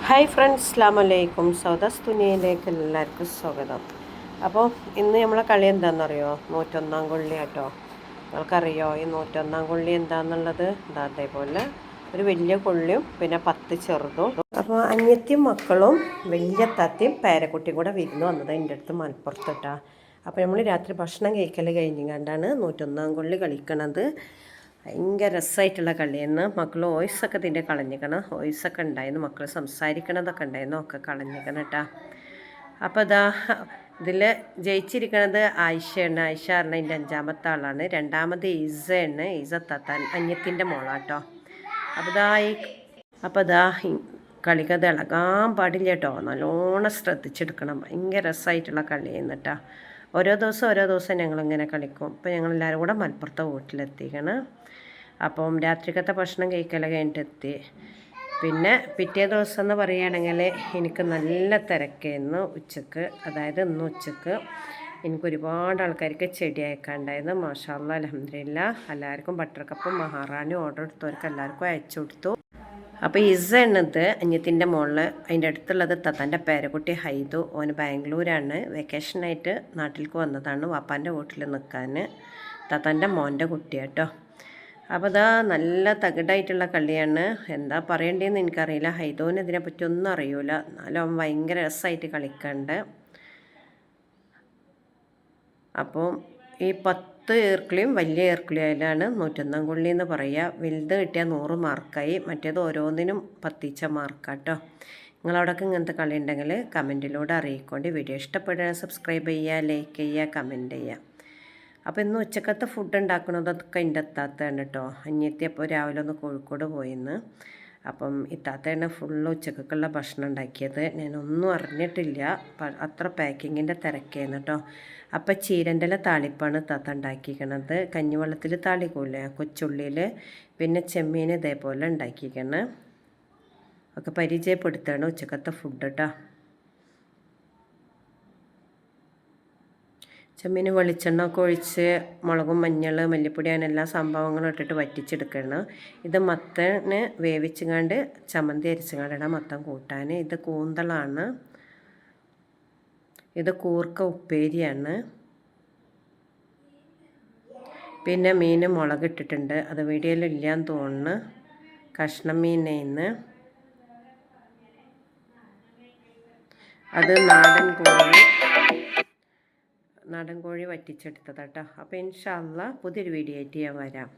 Hi friends, അസ്സലാമു അലൈക്കും. സൗദാസ് തുനിയയിലേക്ക് എല്ലാവർക്കും സ്വാഗതം. അപ്പോൾ ഇന്ന് നമ്മളെ കളി എന്താണെന്നറിയോ? 101 കൊള്ളി കേട്ടോ. നിങ്ങൾക്കറിയോ ഈ 101 കൊള്ളി എന്താണെന്നുള്ളത്? അതേപോലെ ഒരു വലിയ കൊള്ളിയും പിന്നെ 10 ചെറുതും. അപ്പോൾ അനിയത്തിയും മക്കളും വലിയ തത്തയും പേരക്കുട്ടിയും കൂടെ വിരുന്ന് വന്നത് എൻ്റെ അടുത്ത് മലപ്പുറത്തിട്ടാ. അപ്പോൾ നമ്മൾ രാത്രി ഭക്ഷണം കഴിക്കൽ കഴിഞ്ഞ് കണ്ടാണ് 101 കൊള്ളി കളിക്കണത്. ഭയങ്കര രസമായിട്ടുള്ള കളിയെന്ന്. മക്കൾ വോയിസൊക്കെ ഇതിൻ്റെ കളഞ്ഞിക്കണം. വോയിസൊക്കെ ഉണ്ടായിരുന്നു, മക്കൾ സംസാരിക്കണതൊക്കെ ഉണ്ടായിരുന്നു, ഒക്കെ കളഞ്ഞിക്കണം കേട്ടോ. അപ്പോൾ ഇതാ ഇതിൽ ജയിച്ചിരിക്കുന്നത് ആയിഷയാണ്. ആയിഷ പറഞ്ഞ എൻ്റെ 5ാമത്തെ ആളാണ്. 2ാമത് ഈസയാണ്. ഈസ തത്താൻ അന്യത്തിൻ്റെ മോളാട്ടോ. അപ്പോൾ ഇതാ കളിക്കത് ഇളകാൻ പാടില്ല കേട്ടോ. നല്ലോണം ശ്രദ്ധിച്ചെടുക്കണം. ഭയങ്കര രസമായിട്ടുള്ള കളിയായിരുന്നു കേട്ടോ. ഓരോ ദിവസം ഞങ്ങളിങ്ങനെ കളിക്കും. ഇപ്പോൾ ഞങ്ങളെല്ലാവരും കൂടെ മലപ്പുറത്തെ വീട്ടിലെത്തിക്കണം. അപ്പം രാത്രിക്കത്തെ ഭക്ഷണം കഴിക്കൽ കഴിഞ്ഞിട്ടെത്തി. പിന്നെ പിറ്റേ ദിവസം എന്ന് പറയുകയാണെങ്കിൽ എനിക്ക് നല്ല തിരക്കായിരുന്നു ഉച്ചക്ക്. അതായത് ഇന്ന് ഉച്ചക്ക് എനിക്ക് ഒരുപാട് ആൾക്കാർക്ക് ചെടി അയക്കാണ്ടായിരുന്നു. മാഷാ അല്ലാഹ്, അൽഹംദുലില്ലാഹ്. എല്ലാവർക്കും ബട്ടർ കപ്പും മഹാറാണിയും ഓർഡർ എടുത്തവർക്ക് എല്ലാവർക്കും അയച്ചു കൊടുത്തു. അപ്പോൾ ഇസ എന്നത് അന്യത്തിൻ്റെ മുകളിൽ. അതിൻ്റെ അടുത്തുള്ളത് തത്താൻ്റെ പേരക്കുട്ടി ഹൈദു. ഓന് ബാംഗ്ലൂരാണ്. വെക്കേഷനായിട്ട് നാട്ടിലേക്ക് വന്നതാണ് വാപ്പാൻ്റെ വീട്ടിൽ നിൽക്കാൻ. തത്താൻ്റെ മോൻ്റെ കുട്ടിയാട്ടോ. അപ്പോൾ ഇതാ നല്ല തകിടായിട്ടുള്ള കളിയാണ്. എന്താ പറയേണ്ടതെന്ന് എനിക്കറിയില്ല. ഹൈദോന് ഇതിനെപ്പറ്റി ഒന്നും അറിയില്ല. എന്നാലും അവൻ ഭയങ്കര രസമായിട്ട് കളിക്കുന്നുണ്ട്. അപ്പോൾ ഈ 10 ഈർക്കിളിയും വലിയ ഈർക്കിളിയിലാണ് 101 കൊള്ളി എന്ന് പറയുക. വലുത് കിട്ടിയാൽ 100 മാർക്കായി. മറ്റേത് ഓരോന്നിനും 10 മാർക്കാട്ടോ. നിങ്ങളവിടെയൊക്കെ ഇങ്ങനത്തെ കളി ഉണ്ടെങ്കിൽ കമൻറ്റിലൂടെ അറിയിക്കൊണ്ട്. വീഡിയോ ഇഷ്ടപ്പെടുക സബ്സ്ക്രൈബ് ചെയ്യുക, ലൈക്ക് ചെയ്യുക, കമൻറ്റ് ചെയ്യുക. അപ്പോൾ ഇന്ന് ഉച്ചക്കത്തെ ഫുഡ് ഉണ്ടാക്കുന്നതൊക്കെ എൻ്റെ ഇത്താത്തയാണ് കേട്ടോ. അനിയത്തി അപ്പോൾ രാവിലെ ഒന്ന് കോഴിക്കോട് പോയിന്ന്. അപ്പം ഇത്താത്തയാണ് ഫുള്ള് ഉച്ചക്കുള്ള ഭക്ഷണം ഉണ്ടാക്കിയത്. ഞാനൊന്നും അറിഞ്ഞിട്ടില്ല, അത്ര പാക്കിങ്ങിൻ്റെ തിരക്കായിരുന്നു കേട്ടോ. അപ്പം ചീരൻ്റെ താളിപ്പാണ് ഇത്താത്ത ഉണ്ടാക്കിയിരിക്കണത്. കഞ്ഞിവെള്ളത്തിൽ താളിക്കൂലേ, കൊച്ചുള്ളിയിൽ. പിന്നെ ചെമ്മീൻ ഇതേപോലെ ഉണ്ടാക്കിയിരിക്കണം. ഒക്കെ പരിചയപ്പെടുത്തുകയാണ് ഉച്ചക്കത്തെ ഫുഡ് കേട്ടോ. ചെമ്മീൻ വെളിച്ചെണ്ണ ഒക്കെ ഒഴിച്ച് മുളകും മഞ്ഞൾ മല്ലിപ്പൊടി അങ്ങനെ എല്ലാ സംഭവങ്ങളും ഇട്ടിട്ട് വറ്റിച്ചെടുക്കണം. ഇത് മത്തന് വേവിച്ചുകൊണ്ട് ചമ്മന്തി അരിച്ചുകൊണ്ടിടാം മത്തൻ കൂട്ടാൻ. ഇത് കൂന്തളാണ്. ഇത് കൂർക്ക ഉപ്പേരിയാണ്. പിന്നെ മീൻ മുളകിട്ടിട്ടുണ്ട്. അത് വീഡിയോയിൽ ഇല്ലയെന്ന് തോന്നുന്നു. കഷ്ണം മീനേന്ന്. അത് നാടൻ കോഴി വറ്റിച്ചെടുത്തതാട്ടോ. അപ്പോൾ ഇൻഷാ അല്ലാഹ് പുതിയൊരു വീഡിയോ ആയിട്ട് ഞാൻ വരാം.